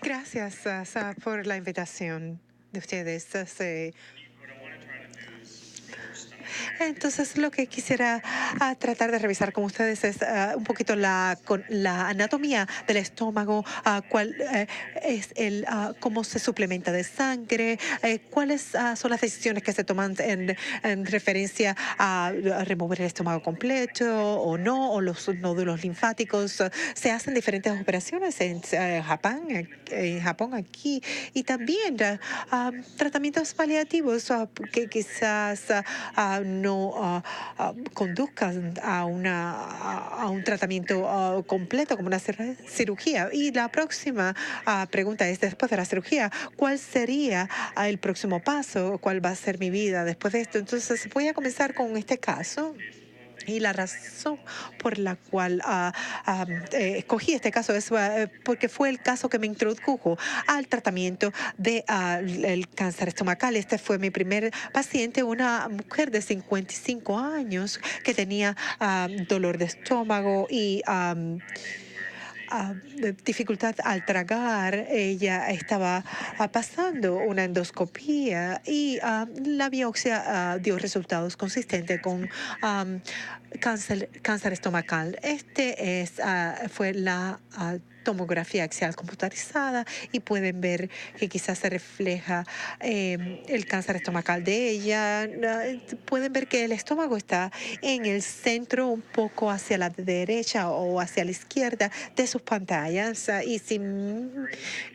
Gracias, por la invitación de ustedes. Entonces, lo que quisiera tratar de revisar con ustedes es un poquito la anatomía del estómago, cuál es cómo se suplementa de sangre, cuáles son las decisiones que se toman en referencia a remover el estómago completo o no, o los nódulos linfáticos. Se hacen diferentes operaciones en Japón aquí, y también tratamientos paliativos que quizás no conduzcan a un tratamiento completo como una cirugía. Y la próxima pregunta es, después de la cirugía, ¿cuál sería el próximo paso? ¿Cuál va a ser mi vida después de esto? Entonces voy a comenzar con este caso. Y la razón por la cual escogí este caso es porque fue el caso que me introdujo al tratamiento del cáncer estomacal. Este fue mi primer paciente, una mujer de 55 años que tenía dolor de estómago y dificultad al tragar. Ella estaba pasando una endoscopía y la biopsia dio resultados consistentes con cáncer estomacal. Fue la tomografía axial computarizada, y pueden ver que quizás se refleja el cáncer estomacal de ella. Pueden ver que el estómago está en el centro, un poco hacia la derecha o hacia la izquierda de sus pantallas. Y si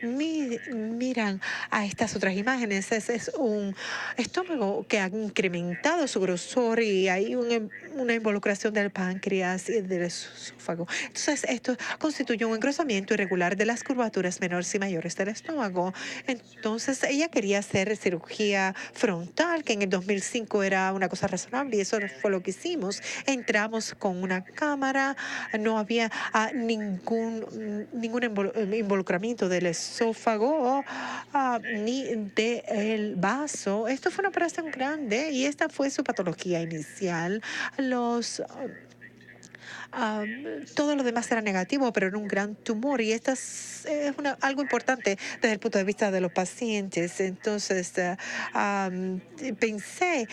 miran a estas otras imágenes, es un estómago que ha incrementado su grosor, y hay una involucración del páncreas y del esófago. Entonces, esto constituye un engrosamiento irregular de las curvaturas menores y mayores del estómago. Entonces, ella quería hacer cirugía frontal, que en el 2005 era una cosa razonable, y eso fue lo que hicimos. Entramos con una cámara, no había ningún involucramiento del esófago ni del vaso. Esto fue una operación grande, y esta fue su patología inicial. Ah, Todo lo demás era negativo, pero era un gran tumor, y esto es algo importante desde el punto de vista de los pacientes. Entonces, pensé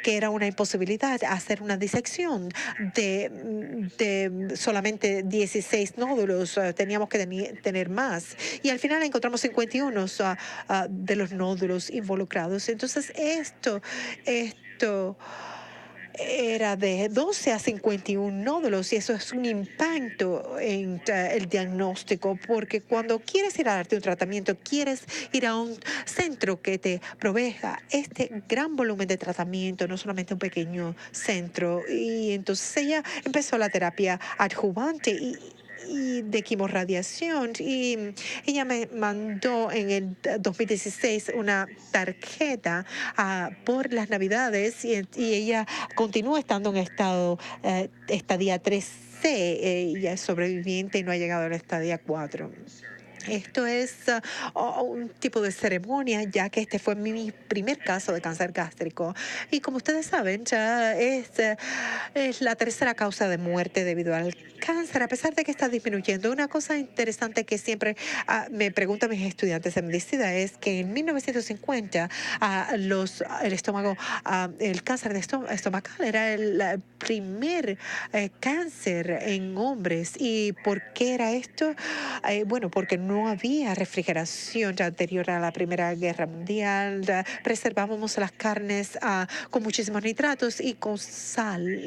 que era una imposibilidad hacer una disección de solamente 16 nódulos. Teníamos que tener más, y al final encontramos 51 de los nódulos involucrados. Entonces, esto era de 12 a 51 nódulos, y eso es un impacto en el diagnóstico, porque cuando quieres ir a darte un tratamiento, quieres ir a un centro que te proveja este gran volumen de tratamiento, no solamente un pequeño centro. Y entonces ella empezó la terapia adjuvante y de quimorradiación, y ella me mandó en el 2016 una tarjeta por las Navidades, y ella continúa estando en estadía 3C. Ella es sobreviviente y no ha llegado a la estadía 4. Esto es un tipo de ceremonia, ya que este fue mi primer caso de cáncer gástrico. Y como ustedes saben, ya es la tercera causa de muerte debido al cáncer, a pesar de que está disminuyendo. Una cosa interesante que siempre me preguntan mis estudiantes de medicina es que en 1950 el cáncer estomacal era el primer cáncer en hombres. ¿Y por qué era esto? Bueno, porque no había refrigeración ya anterior a la Primera Guerra Mundial. Preservábamos las carnes con muchísimos nitratos y con sal.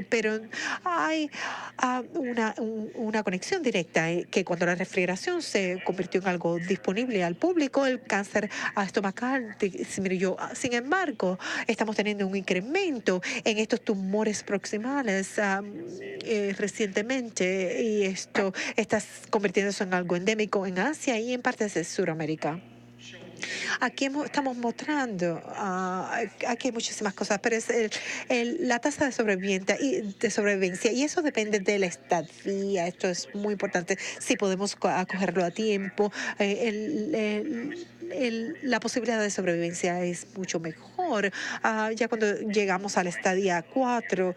Pero hay una conexión directa, que cuando la refrigeración se convirtió en algo disponible al público, el cáncer estomacal disminuyó. Sin embargo, estamos teniendo un incremento en estos tumores proximales recientemente, y esto está convirtiéndose en algo endémico en Asia y en partes de Sudamérica. Aquí estamos mostrando, aquí hay muchísimas cosas, pero es la tasa de sobrevivencia, y eso depende de la estadía. Esto es muy importante. Si podemos acogerlo a tiempo, la posibilidad de sobrevivencia es mucho mejor. Ya cuando llegamos a la estadía 4,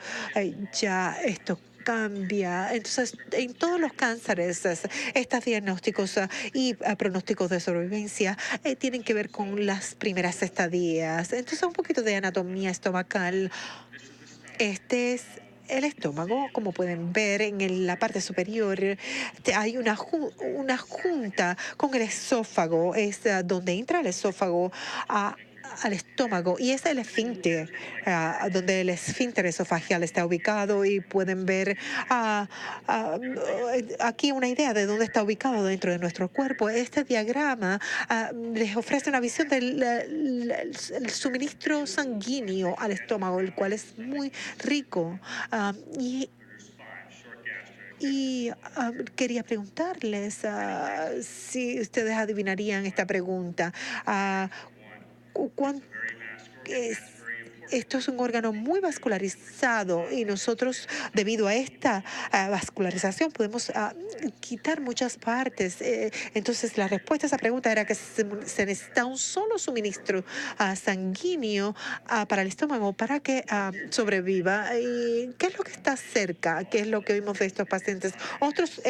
ya esto cambia. Entonces, en todos los cánceres, estos diagnósticos y pronósticos de sobrevivencia tienen que ver con las primeras estadías. Entonces, un poquito de anatomía estomacal. Este es el estómago, como pueden ver en la parte superior, hay una junta con el esófago, es donde entra el esófago al estómago y es el esfínter, donde el esfínter esofagial está ubicado y pueden ver ah, ah, aquí una idea de dónde está ubicado dentro de nuestro cuerpo. Este diagrama les ofrece una visión del el suministro sanguíneo al estómago, el cual es muy rico. Ah, quería preguntarles si ustedes adivinarían esta pregunta. Ah, ¿Cuán- es- Esto es un órgano muy vascularizado y nosotros, debido a esta vascularización, podemos quitar muchas partes. Entonces, la respuesta a esa pregunta era que se necesita un solo suministro sanguíneo para el estómago para que sobreviva. ¿Y qué es lo que está cerca? ¿Qué es lo que vimos de estos pacientes?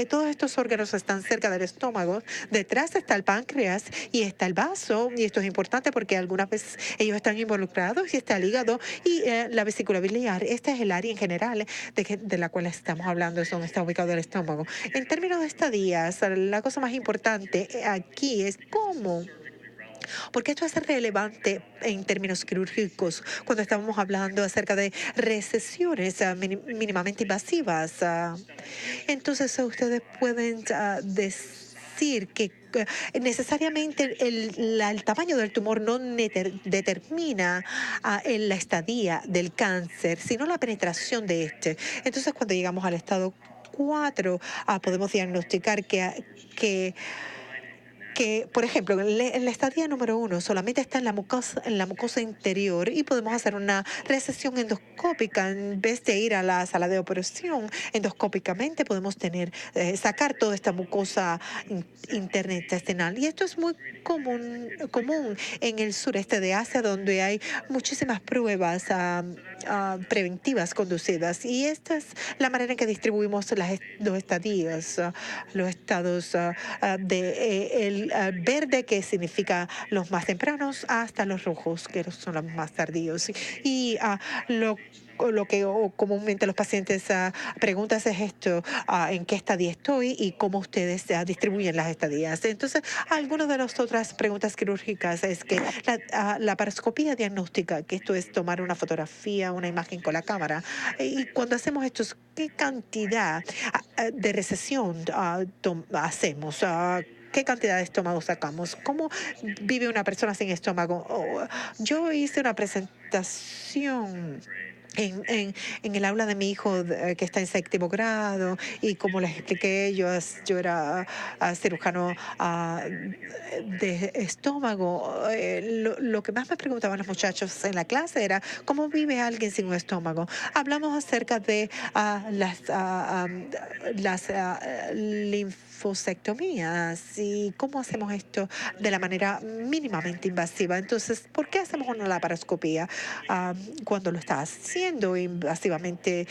Todos estos órganos están cerca del estómago. Detrás está el páncreas y está el vaso, y esto es importante porque algunas veces ellos están involucrados, y está el hígado y la vesícula biliar. Esta es el área en general de la cual estamos hablando, es donde está ubicado el estómago. En términos de estadías, la cosa más importante aquí es cómo, porque esto es relevante en términos quirúrgicos cuando estamos hablando acerca de recesiones mínimamente invasivas. Entonces, ustedes pueden decir que necesariamente el tamaño del tumor no determina la estadía del cáncer, sino la penetración de este. Entonces, cuando llegamos al estado 4, podemos diagnosticar que, por ejemplo, en la estadía número 1 solamente está en la mucosa interior y podemos hacer una recesión endoscópica en vez de ir a la sala de operación. Endoscópicamente podemos sacar toda esta mucosa interna intestinal. Y esto es muy común en el sureste de Asia, donde hay muchísimas pruebas preventivas conducidas. Y esta es la manera en que distribuimos los estadios, los estados el verde, que significa los más tempranos, hasta los rojos, que son los más tardíos. Y lo que comúnmente los pacientes preguntan es esto: ¿en qué estadía estoy y cómo ustedes distribuyen las estadías? Entonces, algunas de las otras preguntas quirúrgicas es que la paroscopía diagnóstica, que esto es tomar una fotografía, una imagen con la cámara, y cuando hacemos esto, ¿qué cantidad de recesión hacemos? ¿Qué cantidad de estómago sacamos? ¿Cómo vive una persona sin estómago? Yo hice una presentación en el aula de mi hijo, que está en séptimo grado, y como les expliqué, yo era cirujano de estómago. Lo que más me preguntaban los muchachos en la clase era cómo vive alguien sin un estómago. Hablamos acerca de las linfosectomías y cómo hacemos esto de la manera mínimamente invasiva. Entonces, ¿por qué hacemos una laparoscopía? Cuando lo está haciendo invasivamente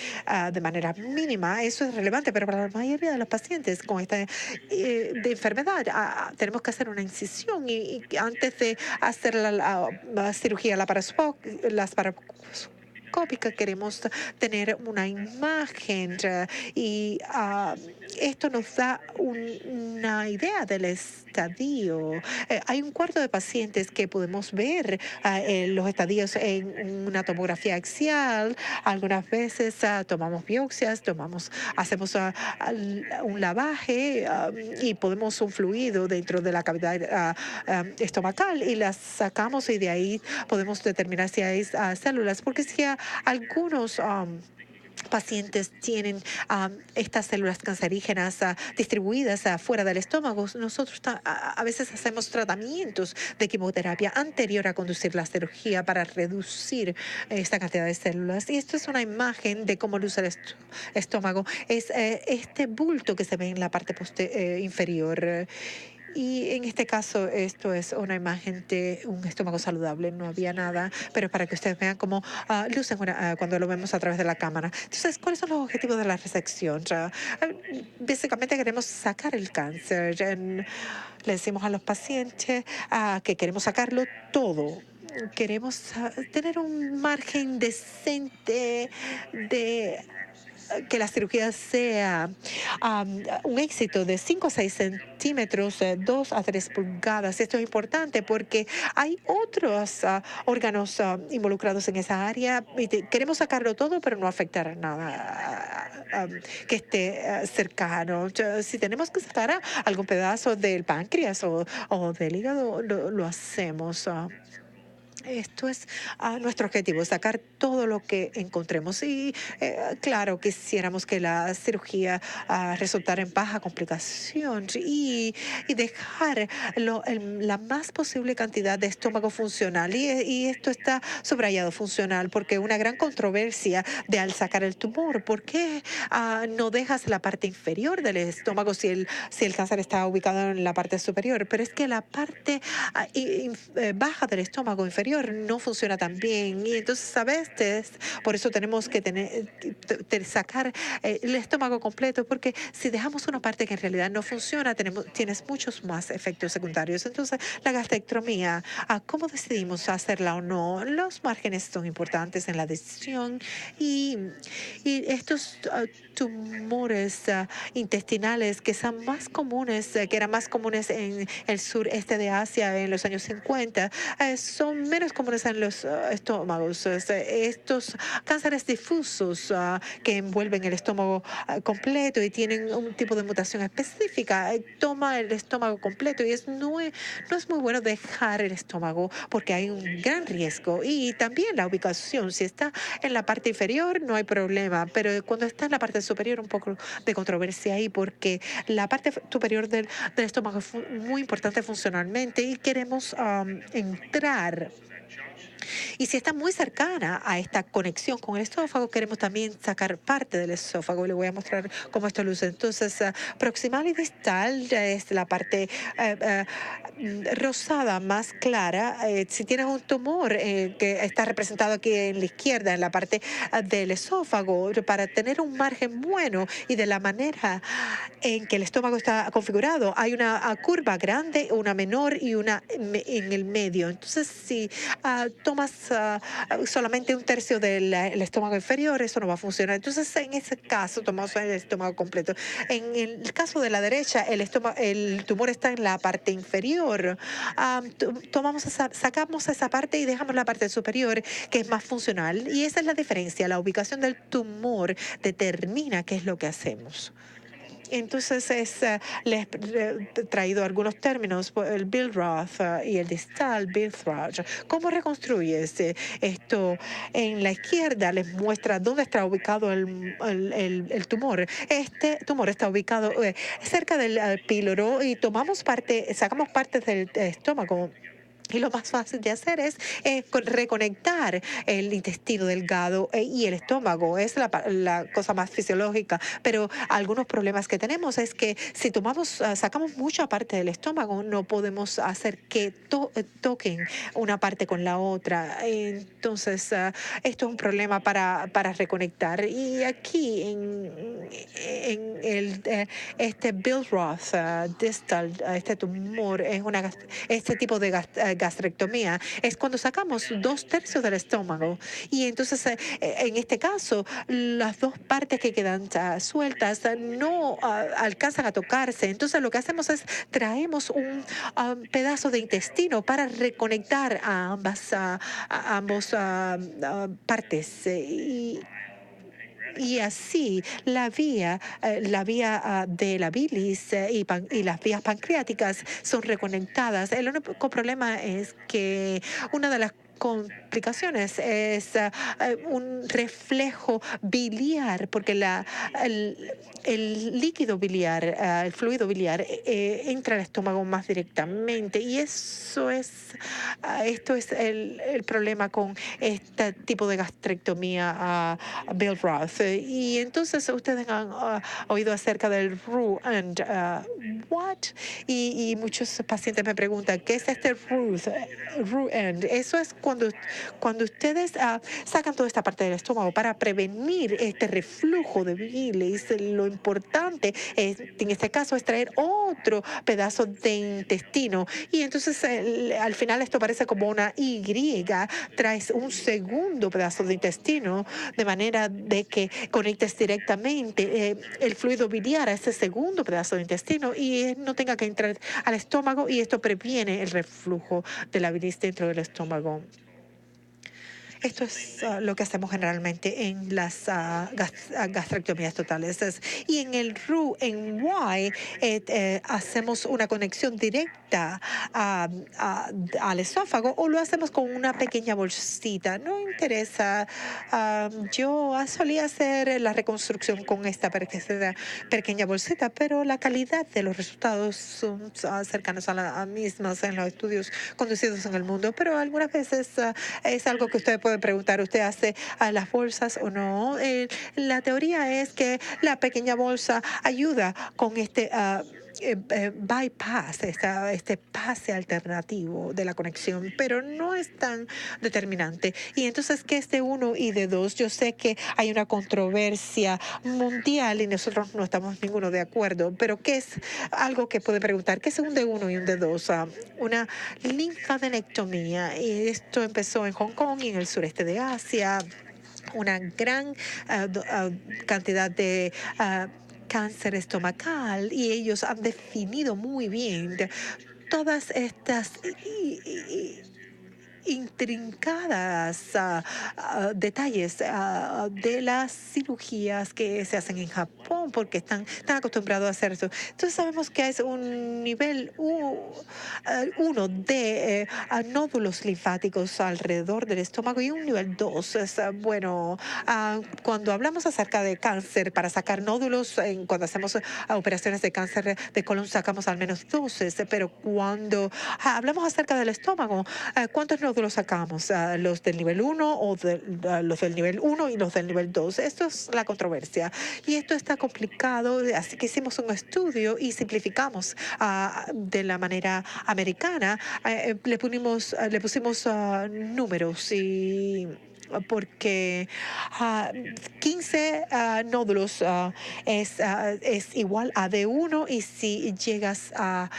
de manera mínima, eso es relevante, pero para la mayoría de los pacientes con esta de enfermedad tenemos que hacer una incisión y antes de hacer la cirugía laparoscópica queremos tener una imagen y esto nos da una idea del estadio. Hay un cuarto de pacientes que podemos ver los estadios en una tomografía axial. Algunas veces tomamos biopsias, hacemos un lavaje y podemos un fluido dentro de la cavidad estomacal y las sacamos, y de ahí podemos determinar si hay células, porque si algunos pacientes tienen estas células cancerígenas distribuidas fuera del estómago, nosotros a veces hacemos tratamientos de quimioterapia anterior a conducir la cirugía para reducir esta cantidad de células. Y esto es una imagen de cómo luce el estómago. Es este bulto que se ve en la parte inferior. Y en este caso, esto es una imagen de un estómago saludable. No había nada, pero para que ustedes vean cómo lucen cuando lo vemos a través de la cámara. Entonces, ¿cuáles son los objetivos de la resección? Básicamente queremos sacar el cáncer. Le decimos a los pacientes que queremos sacarlo todo. Queremos tener un margen decente de que la cirugía sea un éxito de 5 a 6 centímetros, 2 a 3 pulgadas. Esto es importante porque hay otros órganos involucrados en esa área y queremos sacarlo todo, pero no afectar a nada que esté cercano. Si tenemos que sacar algún pedazo del páncreas o del hígado, lo hacemos. Esto es nuestro objetivo, sacar todo lo que encontremos. Y claro, quisiéramos que la cirugía resultara en baja complicación y dejar la más posible cantidad de estómago funcional. Y esto está subrayado funcional porque una gran controversia de al sacar el tumor, ¿por qué no dejas la parte inferior del estómago si el cáncer está ubicado en la parte superior? Pero es que la parte baja del estómago inferior no funciona tan bien y entonces a veces por eso tenemos que sacar el estómago completo, porque si dejamos una parte que en realidad no funciona, tienes muchos más efectos secundarios. Entonces la gastrectomía, ¿cómo decidimos hacerla o no? Los márgenes son importantes en la decisión y estos tumores intestinales que son más comunes, que eran más comunes en el sureste de Asia en los años 50, son menos comunes en los estómagos. Estos cánceres difusos que envuelven el estómago completo y tienen un tipo de mutación específica, toma el estómago completo y no es muy bueno dejar el estómago porque hay un gran riesgo. Y también la ubicación, si está en la parte inferior no hay problema, pero cuando está en la parte superior un poco de controversia ahí porque la parte superior del estómago es muy importante funcionalmente y queremos entrar. Y si está muy cercana a esta conexión con el esófago, queremos también sacar parte del esófago. Le voy a mostrar cómo esto luce. Entonces, proximal y distal es la parte rosada más clara. Si tienes un tumor que está representado aquí en la izquierda, en la parte del esófago, para tener un margen bueno y de la manera en que el estómago está configurado, hay una curva grande, una menor y una en el medio. Entonces, si tomas solamente un tercio del el estómago inferior, eso no va a funcionar. Entonces, en ese caso, tomamos el estómago completo. En el caso de la derecha, el tumor está en la parte inferior. Sacamos esa parte y dejamos la parte superior, que es más funcional. Y esa es la diferencia. La ubicación del tumor determina qué es lo que hacemos. Entonces, les he traído algunos términos, el Billroth y el distal Billroth. ¿Cómo reconstruyes esto? En la izquierda les muestra dónde está ubicado el tumor. Este tumor está ubicado cerca del píloro y sacamos partes del estómago. Y lo más fácil de hacer es reconectar el intestino delgado y el estómago. Es la cosa más fisiológica. Pero algunos problemas que tenemos es que si sacamos mucha parte del estómago, no podemos hacer que toquen una parte con la otra. Entonces, esto es un problema para reconectar. Y aquí este Billroth distal, este tumor, este tipo de gastrectomía, es cuando sacamos 2/3 del estómago. Y entonces, en este caso, las dos partes que quedan sueltas no alcanzan a tocarse. Entonces, lo que hacemos es traemos un pedazo de intestino para reconectar a ambos partes. Y así la vía de la bilis y las vías pancreáticas son reconectadas. El único problema es que una de las complicaciones es un reflejo biliar, porque el líquido biliar, el fluido biliar, entra al estómago más directamente. Y esto es el problema con este tipo de gastrectomía Bill Roth. Y entonces ustedes han oído acerca del Roux and what? Y muchos pacientes me preguntan, ¿qué es este Roux and? Eso es cuando ustedes sacan toda esta parte del estómago para prevenir este reflujo de bilis. Lo importante es, en este caso, es traer otro pedazo de intestino. Y entonces al final esto parece como una Y. Traes un segundo pedazo de intestino de manera de que conectes directamente el fluido biliar a ese segundo pedazo de intestino y no tenga que entrar al estómago, y esto previene el reflujo de la bilis dentro del estómago. Esto es lo que hacemos generalmente en las gastrectomías totales. Y en el RU, en Y, hacemos una conexión directa al esófago, o lo hacemos con una pequeña bolsita. No interesa. Yo solía hacer la reconstrucción con esta pequeña bolsita, pero la calidad de los resultados son cercanos a las mismas en los estudios conducidos en el mundo. Pero algunas veces es algo que usted puede preguntar, ¿usted hace las bolsas o no? La teoría es que la pequeña bolsa ayuda con este bypass, este pase alternativo de la conexión, pero no es tan determinante. Y entonces, ¿qué es D1 y D2? Yo sé que hay una controversia mundial y nosotros no estamos ninguno de acuerdo, pero ¿qué es algo que puede preguntar? ¿Qué es un D1 y un D2? Una linfadenectomía, y esto empezó en Hong Kong y en el sureste de Asia. Una gran cantidad de cáncer estomacal, y ellos han definido muy bien todas estas intrincadas detalles de las cirugías que se hacen en Japón, porque están tan acostumbrados a hacer eso. Entonces sabemos que es un nivel 1 de nódulos linfáticos alrededor del estómago, y un nivel 2 es, bueno, cuando hablamos acerca de cáncer, para sacar nódulos, cuando hacemos operaciones de cáncer de colon, sacamos al menos 12, pero cuando hablamos acerca del estómago, ¿cuántos nódulos sacamos? ¿Los del nivel 1 o los del nivel 1 y los del nivel 2? Esto es la controversia. Y esto está complicado, así que hicimos un estudio y simplificamos de la manera americana. Le pusimos números, y porque 15 nódulos es igual a D1, y si llegas a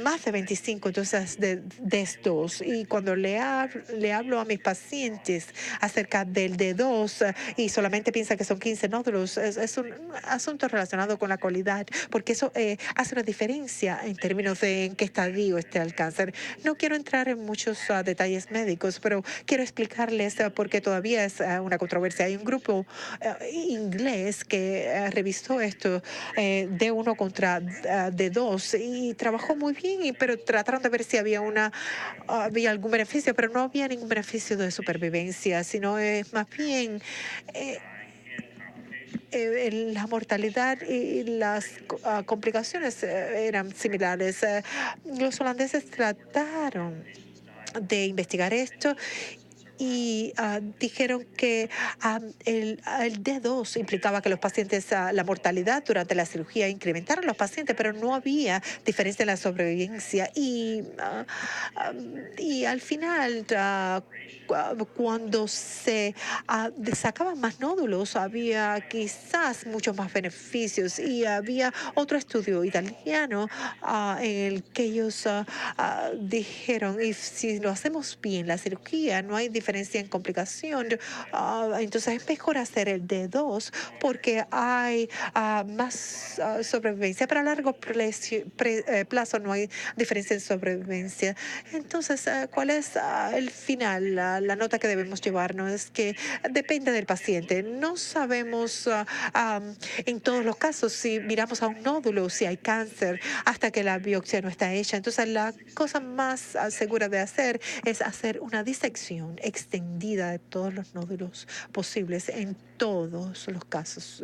más de 25, entonces, de estos. Y cuando le hablo a mis pacientes acerca del D2 y solamente piensa que son 15 nódulos, es un asunto relacionado con la calidad, porque eso hace una diferencia en términos de en qué estadio esté el cáncer. No quiero entrar en muchos detalles médicos, pero quiero explicarles por qué todavía es una controversia. Hay un grupo inglés que revisó esto, D1 contra D2, y trabajó muy bien, pero trataron de ver si había algún beneficio, pero no había ningún beneficio de supervivencia, sino más bien la mortalidad y las complicaciones eran similares. Los holandeses trataron de investigar esto, y dijeron que el D2 implicaba que los pacientes, la mortalidad durante la cirugía incrementara a los pacientes, pero no había diferencia en la sobrevivencia. Y al final, cuando se sacaban más nódulos, había quizás muchos más beneficios. Y había otro estudio italiano en el que ellos dijeron, y si lo hacemos bien, la cirugía, no hay diferencia diferencia en complicación. Entonces es mejor hacer el D2 porque hay más sobrevivencia, pero a largo plazo no hay diferencia en sobrevivencia. Entonces, ¿cuál es el final? La nota que debemos llevarnos es que depende del paciente. No sabemos en todos los casos si miramos a un nódulo, si hay cáncer, hasta que la biopsia no está hecha. Entonces, la cosa más segura de hacer es hacer una disección extendida de todos los nódulos posibles en todos los casos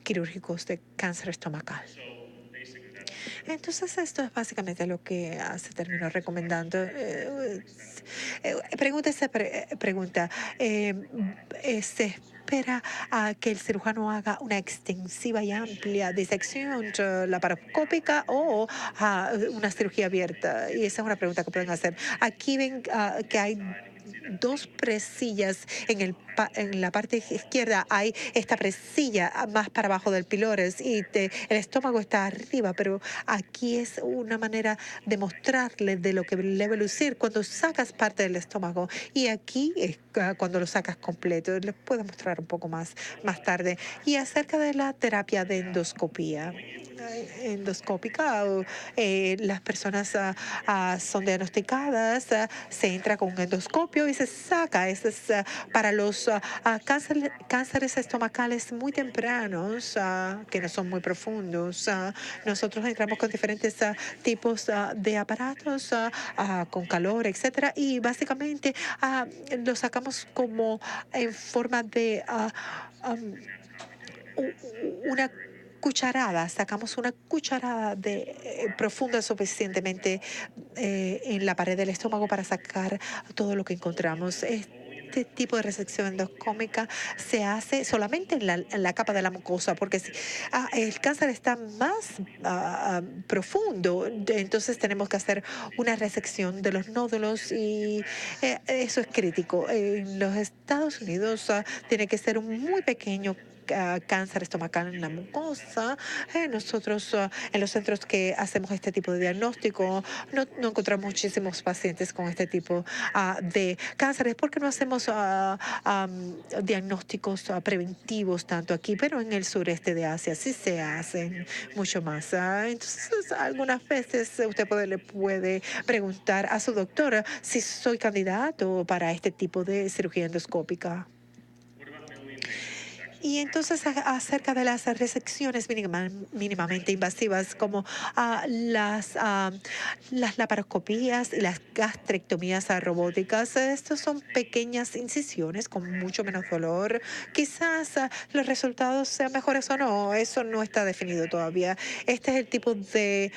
quirúrgicos de cáncer estomacal. Entonces, esto es básicamente lo que se terminó recomendando. Pregunta, ¿se espera a que el cirujano haga una extensiva y amplia disección laparoscópica o una cirugía abierta? Y esa es una pregunta que pueden hacer. Aquí ven que hay dos presillas en la parte izquierda. Hay esta presilla más para abajo del pylorus y el estómago está arriba, pero aquí es una manera de mostrarle de lo que debe lucir cuando sacas parte del estómago, y aquí es cuando lo sacas completo. Les puedo mostrar un poco más tarde. Y acerca de la terapia de endoscopía endoscópica, las personas son diagnosticadas, se entra con un endoscopio y se saca. Eso es para los cánceres estomacales muy tempranos, que no son muy profundos. Nosotros entramos con diferentes tipos de aparatos, con calor, etcétera, y básicamente lo sacamos como en forma de una cucharada, sacamos una cucharada profunda suficientemente en la pared del estómago para sacar todo lo que encontramos. Este tipo de resección endoscópica se hace solamente en la capa de la mucosa, porque si el cáncer está más profundo, entonces tenemos que hacer una resección de los nódulos, y eso es crítico. En los Estados Unidos tiene que ser un muy pequeño cáncer estomacal en la mucosa. Nosotros en los centros que hacemos este tipo de diagnóstico no encontramos muchísimos pacientes con este tipo de cánceres porque no hacemos diagnósticos preventivos tanto aquí, pero en el sureste de Asia sí se hacen mucho más. Entonces, algunas veces usted le puede preguntar a su doctora si soy candidato para este tipo de cirugía endoscópica. Y entonces acerca de las resecciones mínimamente invasivas como las laparoscopías y las gastrectomías robóticas, estos son pequeñas incisiones con mucho menos dolor. Quizás los resultados sean mejores o no, eso no está definido todavía. Este es el tipo de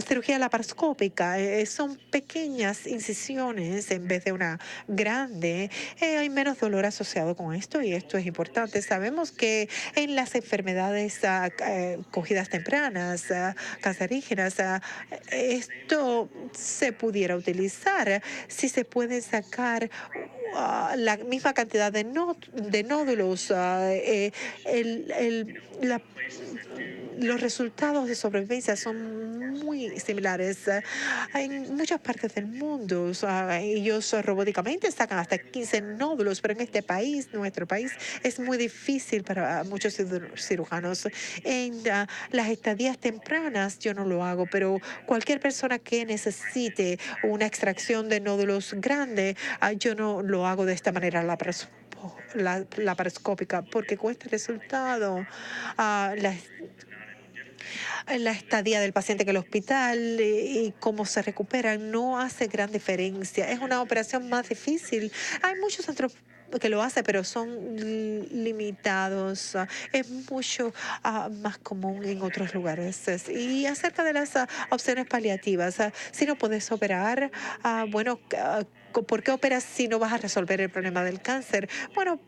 cirugía laparoscópica. Son pequeñas incisiones en vez de una grande. Hay menos dolor asociado con esto, y esto es importante. Sabemos que en las enfermedades cogidas tempranas, cancerígenas, esto se pudiera utilizar si se puede sacar la misma cantidad de nódulos. Los resultados de sobrevivencia son muy similares en muchas partes del mundo. Ellos robóticamente sacan hasta 15 nódulos, pero en este país, nuestro país, es muy difícil para muchos cirujanos. En las estadías tempranas yo no lo hago, pero cualquier persona que necesite una extracción de nódulos grande, yo no lo hago de esta manera laparoscópica, porque con este resultado la estadía del paciente en el hospital y cómo se recupera no hace gran diferencia. Es una operación más difícil. Hay muchos centros que lo hacen, pero son limitados. Es mucho más común en otros lugares. Y acerca de las opciones paliativas, si no puedes operar, bueno, ¿por qué operas si no vas a resolver el problema del cáncer? Bueno,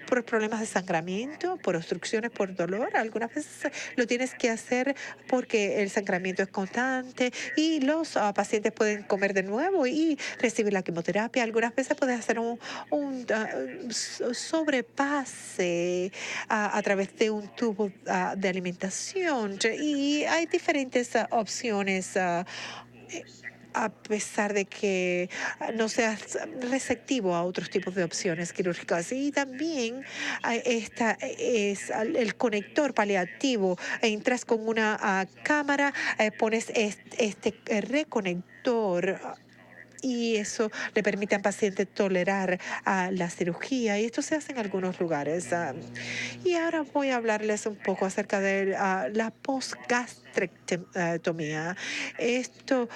por problemas de sangramiento, por obstrucciones, por dolor. Algunas veces lo tienes que hacer porque el sangramiento es constante y los pacientes pueden comer de nuevo y recibir la quimioterapia. Algunas veces puedes hacer un sobrepase a través de un tubo de alimentación, y hay diferentes opciones a pesar de que no seas receptivo a otros tipos de opciones quirúrgicas. Y también esta es el conector paliativo. Entras con una cámara, pones este reconector y eso le permite al paciente tolerar la cirugía y esto se hace en algunos lugares. Y ahora voy a hablarles un poco acerca de la postgastrectomía. Esto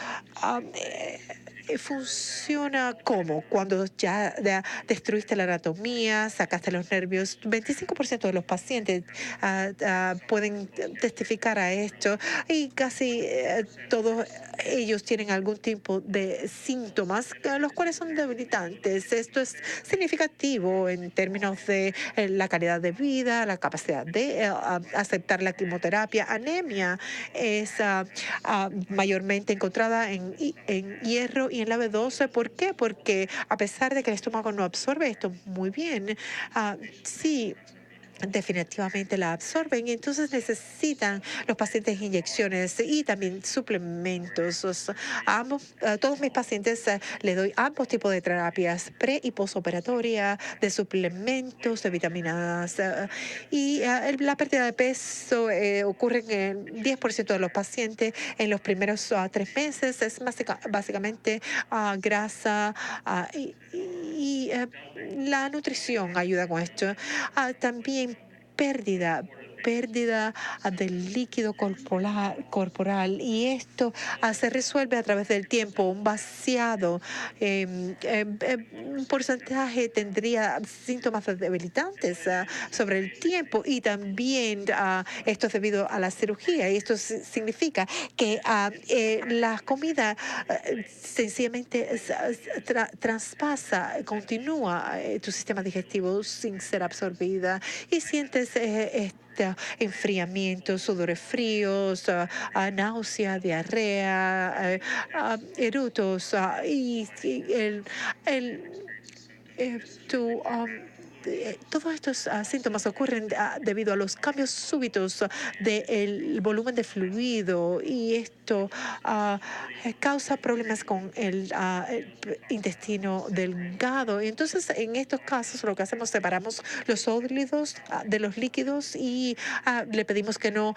funciona como cuando ya destruiste la anatomía, sacaste los nervios. 25% de los pacientes pueden testificar a esto y casi todos ellos tienen algún tipo de síntomas, los cuales son debilitantes. Esto es significativo en términos de la calidad de vida, la capacidad de aceptar la quimioterapia. Anemia es mayormente encontrada en hierro y en la B12. ¿Por qué? Porque a pesar de que el estómago no absorbe esto muy bien, sí definitivamente la absorben y entonces necesitan los pacientes inyecciones y también suplementos. A todos mis pacientes les doy ambos tipos de terapias, pre y posoperatoria, de suplementos, de vitaminas. Y la pérdida de peso ocurre en el 10% de los pacientes en los primeros 3 meses. Es básicamente grasa y la nutrición ayuda con esto. También pérdida del líquido corporal y esto se resuelve a través del tiempo. Un vaciado, un porcentaje tendría síntomas debilitantes sobre el tiempo y también esto es debido a la cirugía y esto significa que la comida sencillamente traspasa, continúa tu sistema digestivo sin ser absorbida y sientes enfriamiento, sudores fríos, náusea, diarrea, erutos y el, tu, todos estos síntomas ocurren debido a los cambios súbitos del volumen de fluido y esto causa problemas con el intestino delgado. Y entonces, en estos casos, lo que hacemos, separamos los sólidos de los líquidos y le pedimos que no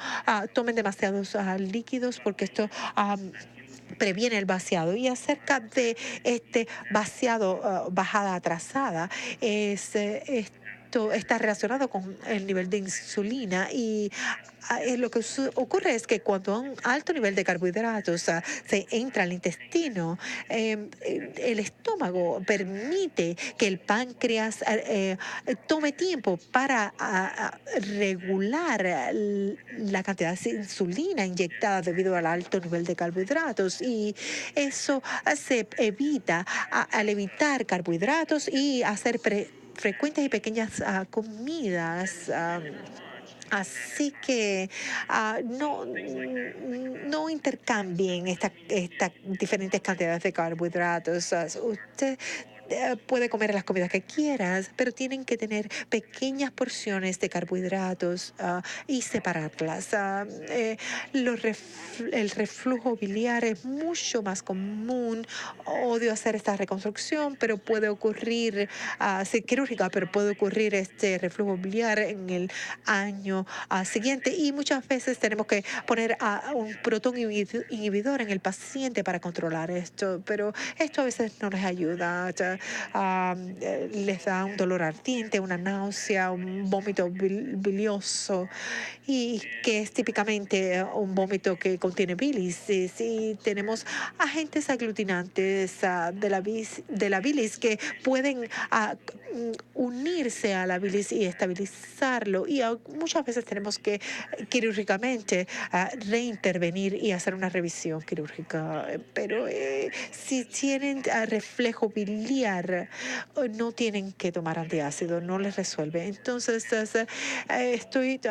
tomen demasiados líquidos porque esto previene el vaciado. Y acerca de este vaciado, bajada atrasada, esto está relacionado con el nivel de insulina y lo que ocurre es que cuando un alto nivel de carbohidratos se entra al intestino, el estómago permite que el páncreas tome tiempo para regular la cantidad de insulina inyectada debido al alto nivel de carbohidratos y eso se evita al evitar carbohidratos y hacer frecuentes y pequeñas comidas. Así que no intercambien estas diferentes cantidades de carbohidratos. Usted puede comer las comidas que quieras, pero tienen que tener pequeñas porciones de carbohidratos y separarlas. El reflujo biliar es mucho más común. Odio hacer esta reconstrucción, pero puede ocurrir, sí, quirúrgica, pero puede ocurrir este reflujo biliar en el año siguiente y muchas veces tenemos que poner un protón inhibidor en el paciente para controlar esto, pero esto a veces no les ayuda. Les da un dolor ardiente, una náusea, un vómito bilioso y que es típicamente un vómito que contiene bilis. Sí, tenemos agentes aglutinantes de la bilis que pueden unirse a la bilis y estabilizarlo. Y muchas veces tenemos que quirúrgicamente reintervenir y hacer una revisión quirúrgica. Pero si tienen reflejo biliar, no tienen que tomar antiácido, no les resuelve. Entonces, estoy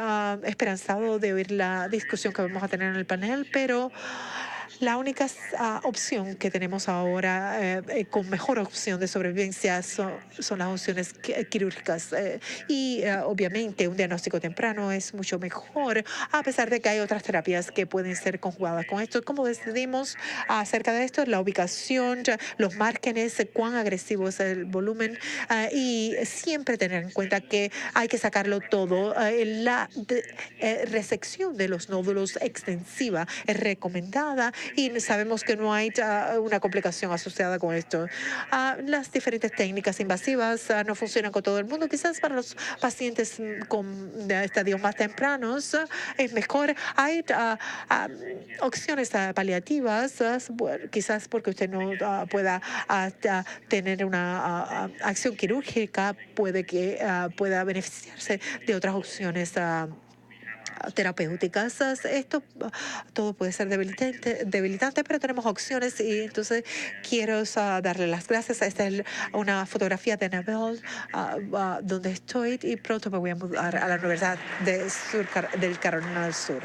esperanzado de oír la discusión que vamos a tener en el panel, pero La única opción que tenemos ahora con mejor opción de sobrevivencia son las opciones quirúrgicas. Obviamente un diagnóstico temprano es mucho mejor, a pesar de que hay otras terapias que pueden ser conjugadas con esto. ¿Cómo decidimos acerca de esto? La ubicación, los márgenes, cuán agresivo es el volumen y siempre tener en cuenta que hay que sacarlo todo. Resección de los nódulos extensiva es recomendada y sabemos que no hay una complicación asociada con esto. Las diferentes técnicas invasivas no funcionan con todo el mundo. Quizás para los pacientes con estadios más tempranos es mejor. Hay opciones paliativas, quizás porque usted no pueda tener una acción quirúrgica, puede que pueda beneficiarse de otras opciones terapéuticas. Esto todo puede ser debilitante, pero tenemos opciones y entonces quiero darle las gracias. Esta es una fotografía de Annabelle donde estoy y pronto me voy a mudar a la Universidad del Carolina del Sur.